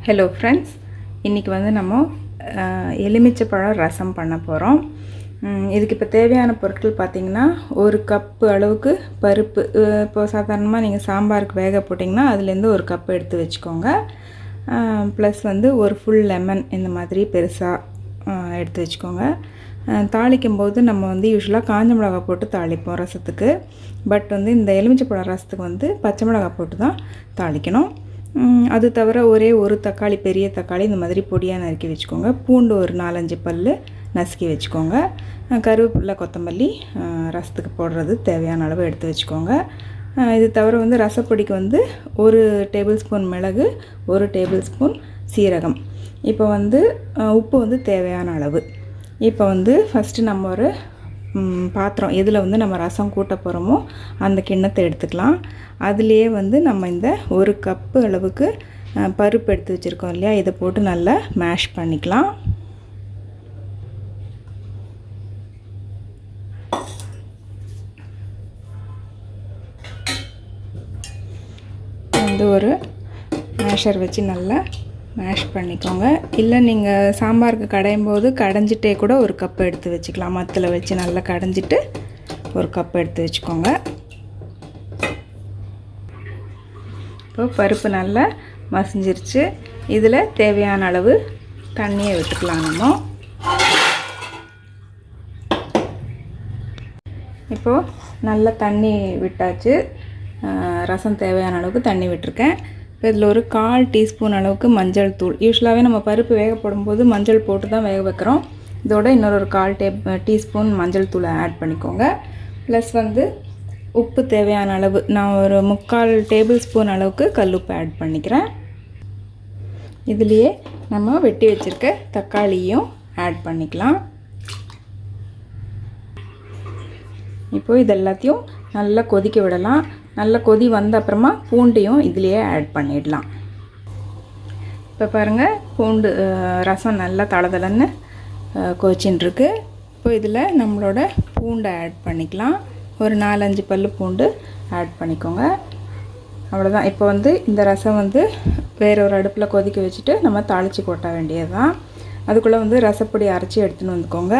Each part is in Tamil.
Hello friends, இன்னைக்கு வந்து நம்ம எலுமிச்சை ரசம் பண்ண போறோம். இதுக்கு இப்ப தேவையான பொருட்கள் பாத்தீங்கன்னா 1 கப் அளவுக்கு பருப்பு. இப்போ சாதாரணமா நீங்க சாம்பாருக்கு வேக போடிங்கனா அதில இருந்து 1 கப் எடுத்து வெச்சுக்கோங்க. ப்ளஸ் வந்து ஒரு ஃபுல் லெமன் இந்த மாதிரி பெருசா எடுத்து வெச்சுக்கோங்க. தாளிக்கும்போது நம்ம வந்து யூசுவலா காஞ்ச மிளகாய் போட்டு தாளிப்போம் ரசத்துக்கு. பட் வந்து இந்த எலுமிச்சை ரசத்துக்கு வந்து பச்சை மிளகாய் போட்டு தான் தாளிக்கணும். அது தவிர ஒரே ஒரு தக்காளி பெரிய தக்காளி இந்த மாதிரி பொடியா நறுக்கி வெச்சுக்கோங்க. பூண்டு ஒரு 4-5 பல்லு நசுக்கி வெச்சுக்கோங்க. கருவேப்பிலை கொத்தமல்லி ரசத்துக்கு போடுறது தேவையான அளவு எடுத்து வெச்சுக்கோங்க. இது தவிர வந்து ரசப்பொடிக்கு வந்து 1 டேபிள்ஸ்பூன் மிளகு 1 டேபிள்ஸ்பூன் சீரகம். இப்போ வந்து உப்பு வந்து தேவையான அளவு. இப்போ வந்து ஃபர்ஸ்ட் நம்ம ஒரு பாத்திரம் எதில் வந்து நம்ம ரசம் கூட்ட போகிறோமோ அந்த கிண்ணத்தை எடுத்துக்கலாம். அதுலேயே வந்து நம்ம இந்த 1 கப்பு அளவுக்கு பருப்பு எடுத்து வச்சுருக்கோம் இல்லையா, இதை போட்டு நல்லா மேஷ் பண்ணிக்கலாம். வந்து ஒரு மேஷர் வச்சு நல்லா மேஷ் பண்ணிக்கோங்க. இல்லை நீங்கள் சாம்பாருக்கு கடையும் போது கடைஞ்சிட்டே கூட 1 கப் எடுத்து வச்சுக்கலாம். மத்தில் வச்சு நல்லா கடைஞ்சிட்டு 1 கப் எடுத்து வச்சுக்கோங்க. இப்போ பருப்பு நல்லா மசிஞ்சிருச்சு. இதில் தேவையான அளவு தண்ணியை விட்டுக்கலாம். நம்ம இப்போது நல்லா தண்ணி விட்டாச்சு. ரசம் தேவையான அளவுக்கு தண்ணி விட்டுருக்கேன். இதில் ஒரு 1/4 டீஸ்பூன் அளவுக்கு மஞ்சள் தூள். யூஸ்வலாகவே நம்ம பருப்பு வேக போடும்போது மஞ்சள் போட்டு தான் வேக வைக்கிறோம். இதோட இன்னொரு 1/4 டீஸ்பூன் மஞ்சள் தூளை ஆட் பண்ணிக்கோங்க. ப்ளஸ் வந்து உப்பு தேவையான அளவு நான் ஒரு 3/4 டேபிள் ஸ்பூன் அளவுக்கு கல்லுப்பு ஆட் பண்ணிக்கிறேன். இதுலேயே நம்ம வெட்டி வச்சுருக்க தக்காளியும் ஆட் பண்ணிக்கலாம். இப்போது இது எல்லாத்தையும் நல்லா கொதிக்க விடலாம். நல்ல கொதி வந்த அப்புறமா பூண்டையும் இதிலேயே ஆட் பண்ணிடலாம். இப்போ பாருங்கள், பூண்டு ரசம் நல்லா தளதளன்னு கொதிச்சுன்னு இருக்கு. இப்போ இதில் நம்மளோட பூண்டை ஆட் பண்ணிக்கலாம். ஒரு 4-5 பல்லு பூண்டு ஆட் பண்ணிக்கோங்க. அவ்வளோதான். இப்போ வந்து இந்த ரசம் வந்து வேற ஒரு அடுப்பில் கொதிக்க வச்சுட்டு நம்ம தாளித்து கொட்ட வேண்டியது தான். அதுக்குள்ளே வந்து ரசப்பொடி அரைச்சி எடுத்துன்னு வந்துக்கோங்க.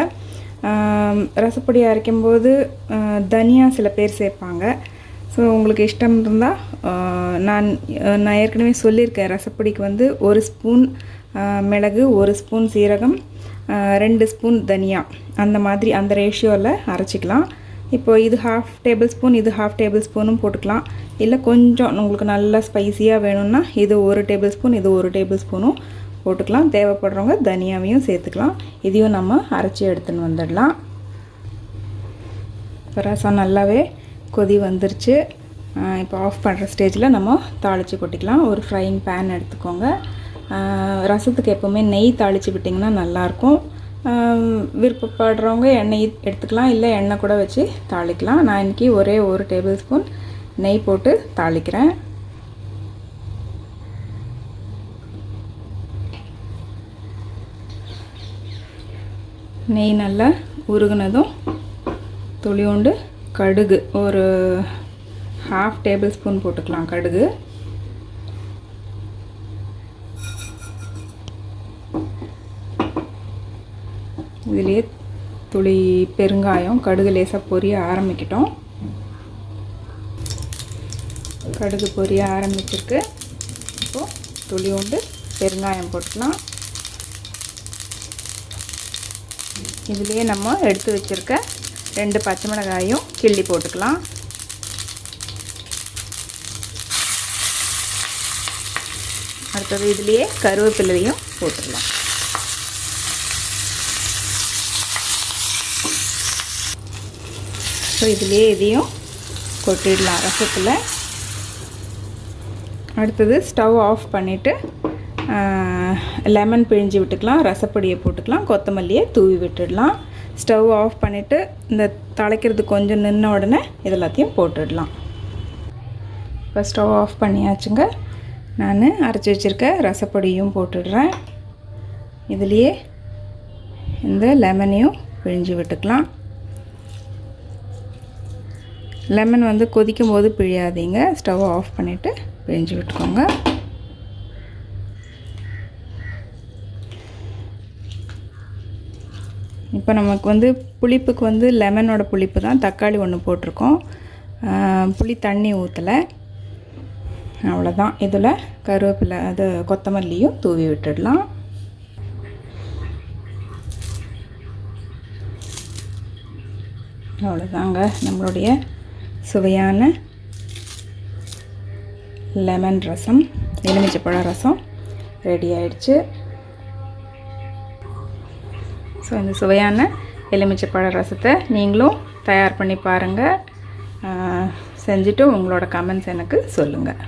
ரசப்பொடி அரைக்கும்போது தனியா சில பேர் சேர்ப்பாங்க. ஸோ உங்களுக்கு இஷ்டம் இருந்தால் நான் ஏற்கனவே சொல்லியிருக்கேன். ரசப்பொடிக்கு வந்து 1 ஸ்பூன் மிளகு 1 ஸ்பூன் சீரகம் 2 ஸ்பூன் தனியா அந்த மாதிரி அந்த ரேஷியோவில் அரைச்சிக்கலாம். இப்போ இது 1/2 டேபிள் ஸ்பூன் இது 1/2 டேபிள் ஸ்பூனும் போட்டுக்கலாம். இல்லை கொஞ்சம் உங்களுக்கு நல்லா ஸ்பைஸியாக வேணும்னா இது 1 டேபிள் ஸ்பூன் இது 1 டேபிள் ஸ்பூனும் போட்டுக்கலாம். தேவைப்படுறவங்க தனியாவையும் சேர்த்துக்கலாம். இதையும் நம்ம அரைச்சி எடுத்துன்னு வந்துடலாம். இப்போ ரசம் நல்லாவே கொதி வந்துருச்சு. இப்போ ஆஃப் பண்ணுற ஸ்டேஜில் நம்ம தாளித்து கொட்டிக்கலாம். ஒரு ஃப்ரைங் பேன் எடுத்துக்கோங்க. ரசத்துக்கு எப்போவுமே நெய் தாளித்து விட்டிங்கன்னா நல்லாயிருக்கும். விருப்பப்படுறவங்க எண்ணெய் எடுத்துக்கலாம், இல்லை எண்ணெய் கூட வச்சு தாளிக்கலாம். நான் இன்றைக்கி ஒரே 1 டேபிள் ஸ்பூன் நெய் போட்டு தாளிக்கிறேன். நெய் நல்லா உருகுனதும் துளியோண்டு கடுகு ஒரு 1/2 டேபிள் ஸ்பூன் போட்டுக்கலாம். கடுகு இதிலேயே துளி பெருங்காயம். கடுகு லேசாக பொரிய ஆரம்பிக்கிட்டோம். கடுகு பொரிய ஆரம்பிச்சிருக்கு. இப்போது துளியோண்டு பெருங்காயம் போட்டுக்கலாம். இதுலேயே நம்ம எடுத்து வச்சுருக்க 2 பச்சை மிளகாயும் கிள்ளி போட்டுக்கலாம். அடுத்தது இதுலேயே கருவேப்பிலையும் போட்டுடலாம். ஸோ இதுலேயே இதையும் கொட்டிடலாம் ரசத்தில். அடுத்தது ஸ்டவ் ஆஃப் பண்ணிவிட்டு லெமன் பிழிஞ்சு விட்டுக்கலாம். ரசப்பொடியை போட்டுக்கலாம். கொத்தமல்லியை தூவி விட்டுடலாம். ஸ்டவ் ஆஃப் பண்ணிவிட்டு இந்த தாளிக்கிறது கொஞ்சம் நின்ன உடனே இதெல்லாத்தையும் போட்டுடலாம். இப்போ ஸ்டவ் ஆஃப் பண்ணியாச்சுங்க. நான் அரைச்சி வச்சுருக்க ரசப்பொடியும் போட்டுடுறேன். இதுலேயே இந்த லெமனையும் பிழிஞ்சு விட்டுக்கலாம். லெமன் வந்து கொதிக்கும் போது பிழியாதீங்க, ஸ்டவ் ஆஃப் பண்ணிவிட்டு பிழிஞ்சு விட்டுக்கோங்க. இப்போ நமக்கு வந்து புளிப்புக்கு வந்து லெமனோட புளிப்பு தான், தக்காளி ஒன்று போட்டிருக்கோம், புளி தண்ணி ஊற்றலை. அவ்வளோதான். இதில் கருவேப்பிலை அது கொத்தமல்லியும் தூவி விட்டுடலாம். அவ்வளோதாங்க, நம்மளுடைய சுவையான லெமன் ரசம், எலுமிச்சைப்பழ ரசம் ரெடி ஆயிடுச்சு. ஸோ இந்த சுவையான எலுமிச்சைப்பழ ரசத்தை நீங்களும் தயார் பண்ணி பாருங்கள். செஞ்சுட்டு உங்களோட கமெண்ட்ஸ் எனக்கு சொல்லுங்கள்.